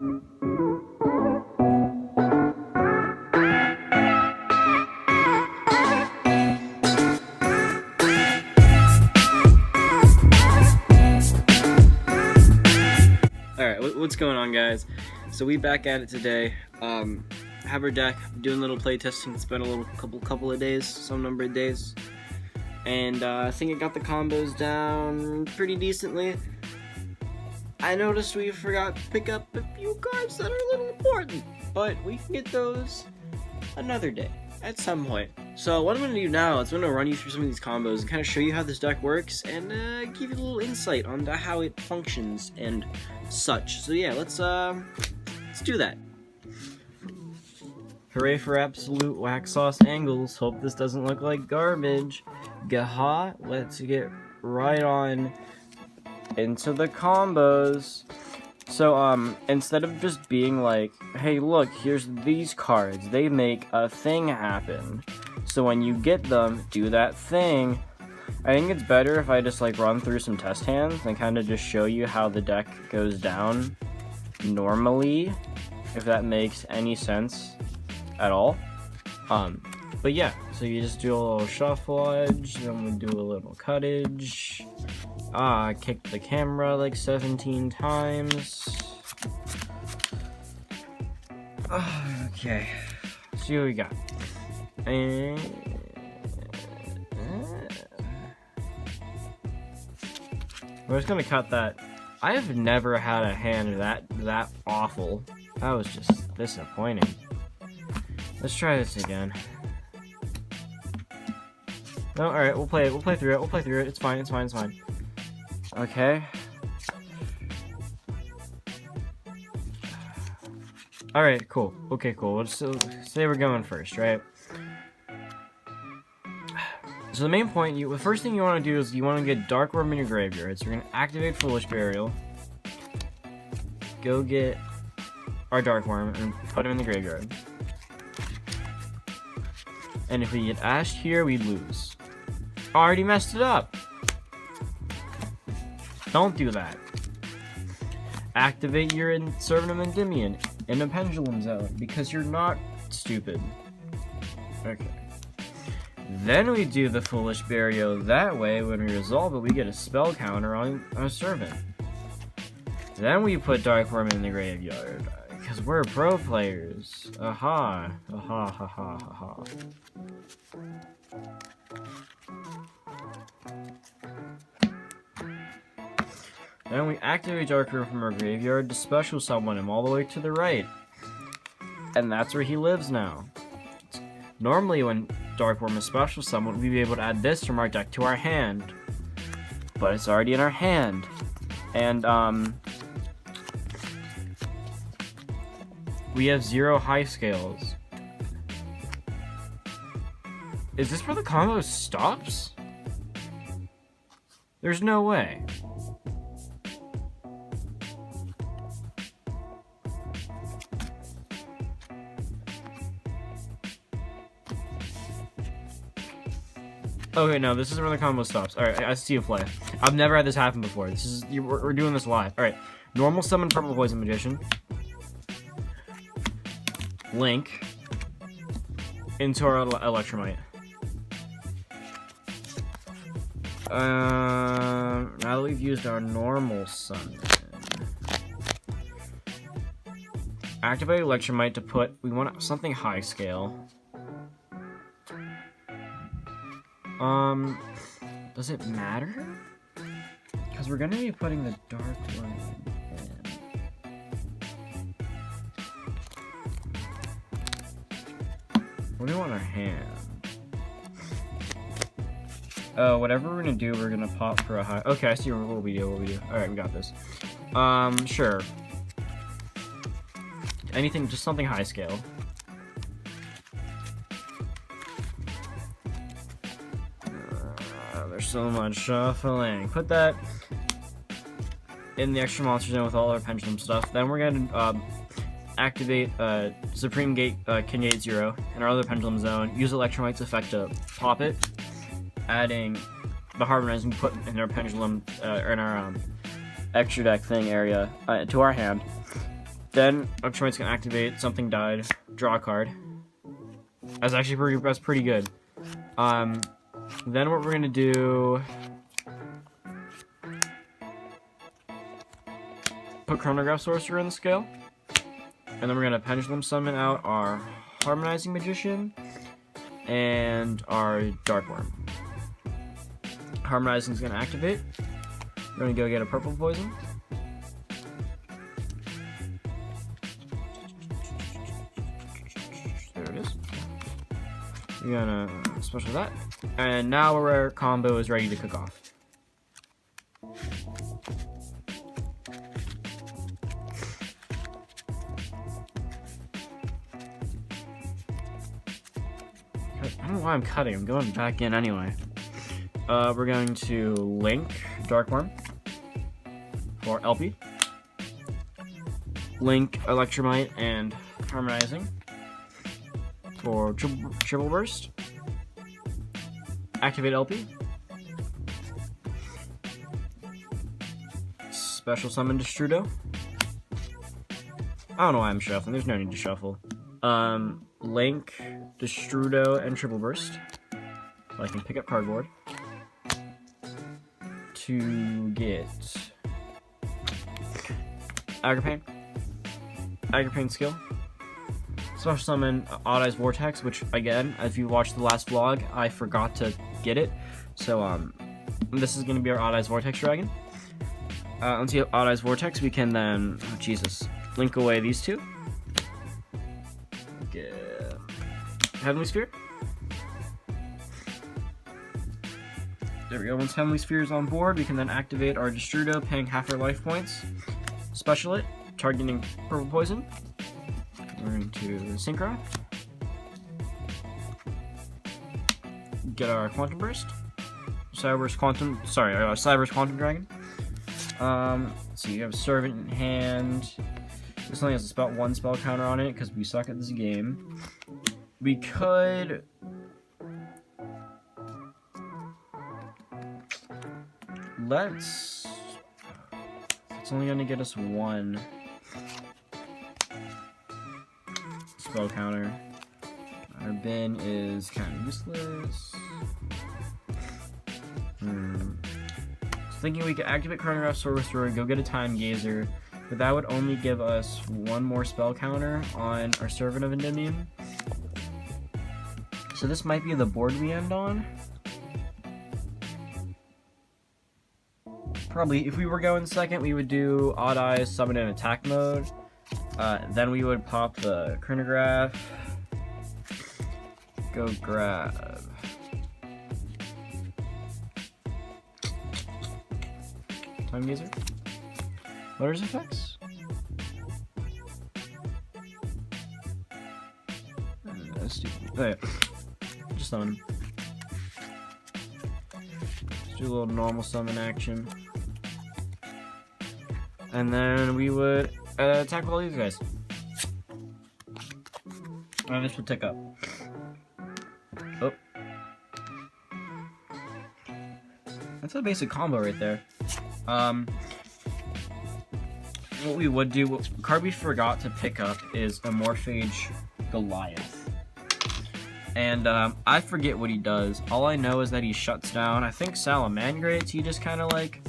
Alright, what's going on, guys? So we back at it today. Have our deck, doing a little play testing. It's been a little couple of days, some number of days. And I think it got the combos down pretty decently. I noticed we forgot to pick up a few cards that are a little important, but we can get those another day, at some point. So what I'm going to do now is I'm going to run you through some of these combos and kind of show you how this deck works and give you a little insight on how it functions and such. So yeah, let's do that. Hooray for absolute wax sauce angles. Hope this doesn't look like garbage. Gaha, let's get right on into the combos. So instead of just being like, hey look, here's these cards, they make a thing happen. So when you get them, do that thing. I think it's better if I just like run through some test hands and kind of just show you how the deck goes down normally, if that makes any sense at all. But yeah, so you just do a little shuffleage, then we do a little cuttage. I kicked the camera like 17 times. Okay, let's see what we got. And we're just gonna cut that. I have never had a hand that awful. That was just disappointing. Let's try this again. No, alright, we'll play through it. It's fine. Okay. Alright, cool. Okay, cool. Let's say we're going first, right? So the main point, the first thing you want to do is you want to get Dark Worm in your graveyard. So we're going to activate Foolish Burial. Go get our Dark Worm and put him in the graveyard. And if we get ashed here, we lose. Already messed it up. Don't do that. Activate your Servant of Endymion in a Pendulum Zone because you're not stupid. Okay. Then we do the Foolish Burial. That way, when we resolve it, we get a spell counter on our Servant. Then we put Dark Worm in the graveyard because we're pro players. Aha! Aha! Ha ha ha ha. Then we activate Dark Worm from our graveyard to special summon him all the way to the right. And that's where he lives now. Normally when Dark Worm is special summoned, we'd be able to add this from our deck to our hand. But it's already in our hand. And we have 0 high scales. Is this where the combo stops? There's no way. Okay, no, this is where the combo stops. Alright, I see you play. I've never had this happen before. We're doing this live. Alright, normal summon Purple Poison Magician. Link into our Electromite. Now that we've used our normal summon, activate Electromite to put. We want something high scale. Does it matter? Because we're gonna be putting the Dark Worm in. What do we want in our hand? Whatever we're gonna do, we're gonna pop for a high. Okay, I see what we do. Alright, we got this. Sure. Anything, just something high scale. There's so much shuffling. Put that in the extra monster zone with all our pendulum stuff. Then we're gonna activate Supreme Gate King Gate 0 in our other pendulum zone. Use Electromite's effect to pop it, adding the Harmonizing put in our pendulum or in our extra deck thing area to our hand. Then Electromite's gonna activate. Something died. Draw a card. That's actually pretty good. Then what we're gonna do? Put Chronograph Sorcerer in the scale, and then we're gonna Pendulum Summon out our Harmonizing Magician and our Dark Worm. Harmonizing is gonna activate. We're gonna go get a Purple Poison. There it is. We're gonna special that, and now our combo is ready to cook off. I don't know why I'm cutting. I'm going back in anyway. We're going to link Dark Worm for LP. Link Electromite and Harmonizing for Triple Burst. Activate LP. Special Summon Destrudo. I don't know why I'm shuffling. There's no need to shuffle. Link Destrudo and Triple Burst. So I can pick up cardboard to get Agripane. Agripane skill. Special summon Odd Eyes Vortex, which again, if you watched the last vlog, I forgot to get it. So this is gonna be our Odd Eyes Vortex dragon. Once you have Odd Eyes Vortex, we can then link away these two. Get Heavenly Sphere. There we go. Once Heavenly Sphere is on board, we can then activate our Destrudo, paying half our life points. Special it, targeting Purple Poison. We're going to Synchro. Get our Quantum Burst. Cyber's Quantum Dragon. Let's see, you have Servant in hand. This only has about one spell counter on it because we suck at this game. We could... It's only going to get us one spell counter. Our bin is kind of useless. Thinking we could activate Chronograph Sorcerer, go get a Time Gazer, but that would only give us one more spell counter on our Servant of Endymion. So this might be the board we end on. Probably, if we were going second, we would do Odd Eyes, Summon in Attack Mode. Then we would pop the Chronograph. Go grab... Time Gazer? What are his effects? That's stupid. Oh, yeah. Just summon him. Let's do a little normal summon action. And then we would attack all these guys. And this would tick up. Oh. That's a basic combo right there. What we would do, card we forgot to pick up is Amorphage Goliath. And I forget what he does. All I know is that he shuts down, I think Salamangreats, he just kind of like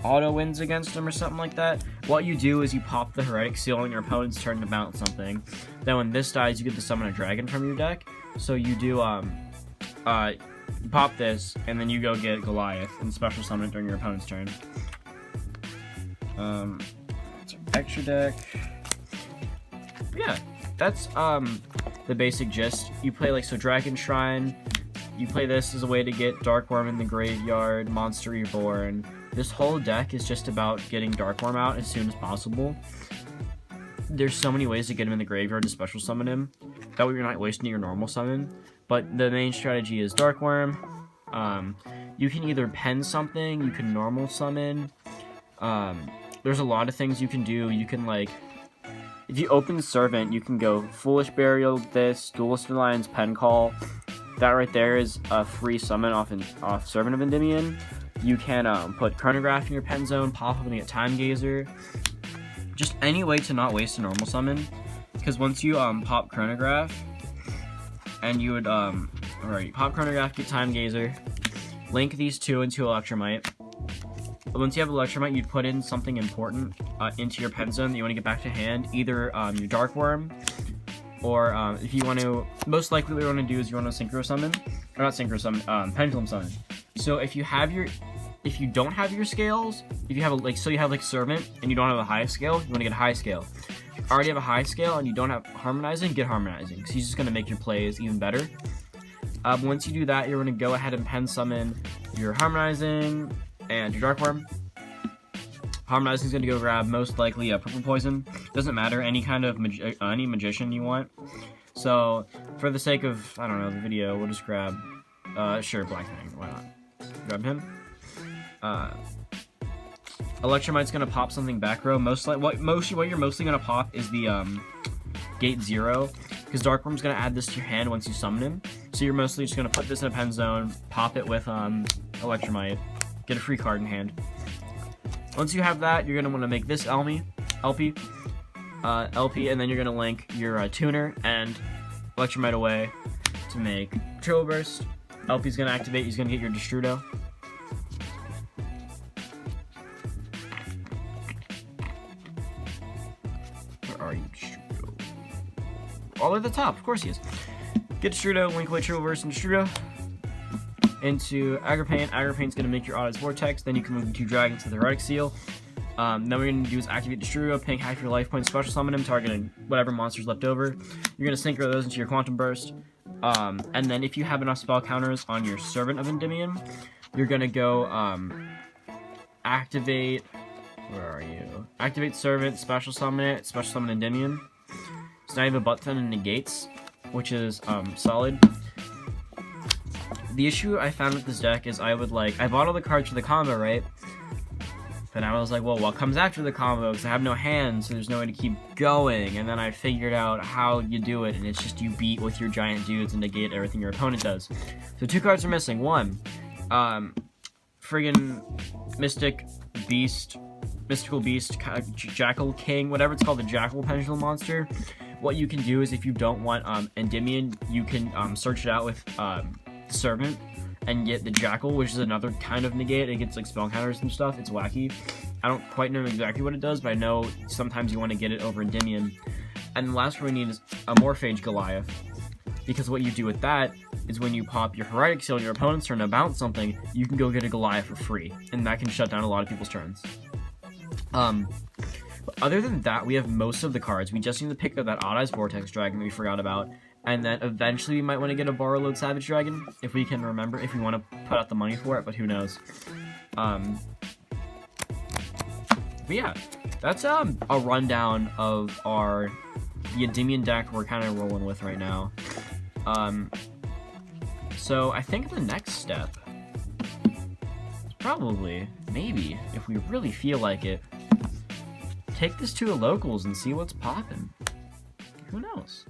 auto wins against him or something like that. What you do is you pop the Heretic Seal on your opponent's turn to bounce something. Then when this dies, you get to summon a dragon from your deck. So you do you pop this, and then you go get Goliath and special summon it during your opponent's turn. It's an extra deck. Yeah, that's the basic gist. You play Dragon Shrine. You play this as a way to get Dark Worm in the graveyard, Monster Reborn. This whole deck is just about getting Dark Worm out as soon as possible. There's so many ways to get him in the graveyard to special summon him. That way you're not wasting your normal summon. But the main strategy is Dark Worm. You can either pen something, you can normal summon. There's a lot of things you can do. You can if you open Servant, you can go Foolish Burial, this, Duelist Alliance, Pen Call. That right there is a free summon off Servant of Endymion. You can put Chronograph in your pen zone, pop up and get Time Gazer. just any way to not waste a normal summon, because once you pop Chronograph, and you would alright, pop Chronograph, get Time Gazer, link these two into Electromite. Once you have Electromite, you'd put in something important into your pen zone that you want to get back to hand, either your Dark Worm, or if you want to, most likely what you want to do is you want to Synchro Summon, or not Synchro Summon, Pendulum Summon. So if you don't have your scales, if you have you have Servant and you don't have a high scale, you want to get a high scale. If you already have a high scale and you don't have Harmonizing, get Harmonizing, because he's just going to make your plays even better. Once you do that, you're going to go ahead and pen summon your Harmonizing and your Dark Worm. Harmonizing is going to go grab most likely a Purple Poison. Doesn't matter, any kind of any Magician you want. So for the sake of, I don't know, the video, we'll just grab sure, Black Fang, why not? Grab him. Electromite's gonna pop something back row. What you're mostly gonna pop is the Gate 0, because Dark Worm's gonna add this to your hand once you summon him. So you're mostly just gonna put this in a pen zone, pop it with Electromite, get a free card in hand. Once you have that, you're gonna want to make this LP, and then you're gonna link your Tuner and Electromite away to make Turbo Burst. LP's gonna activate. He's gonna get your Destrudo. Where are you, Destrudo? All at the top, of course he is. Get Destrudo, link away Turbo Burst and Destrudo into Agripaint. Agripaint's gonna make your Autos Vortex. Then you can move the 2 dragons to the Heroic Seal. Then what we're gonna do is activate Destrudo, paying half your life points, special summon him, targeting whatever monster's left over. You're gonna synchro those into your Quantum Burst. And then if you have enough spell counters on your Servant of Endymion, you're gonna go activate. Where are you? Activate Servant, special summon it, special summon Endymion. So now you have a butt ton and negates, which is solid. The issue I found with this deck is I bought all the cards for the combo, right? But I was like, well, what comes after the combo? Because I have no hands, so there's no way to keep going. And then I figured out how you do it, and it's just you beat with your giant dudes and negate everything your opponent does. So 2 cards are missing. 1, friggin' Mystical Beast, Jackal King, whatever it's called, the Jackal Pendulum Monster. What you can do is if you don't want Endymion, you can search it out with Servant and get the Jackal, which is another kind of negate. It gets like spell counters and stuff. It's wacky. I don't quite know exactly what it does, but I know sometimes you want to get it over Endymion. And the last one we need is a Morphage Goliath, because what you do with that is when you pop your Heroic Seal, your opponent's turn to bounce something, you can go get a Goliath for free, and that can shut down a lot of people's turns. But other than that, we have most of the cards. We just need to pick up that Odd Eyes Vortex Dragon that we forgot about, and then eventually we might want to get a Borrowload Savage Dragon, if we can remember, if we want to put out the money for it, but who knows. But yeah, that's a rundown of the Endymion deck we're kind of rolling with right now. So I think the next step is probably, maybe, if we really feel like it, take this to a locals and see what's poppin'. Who knows?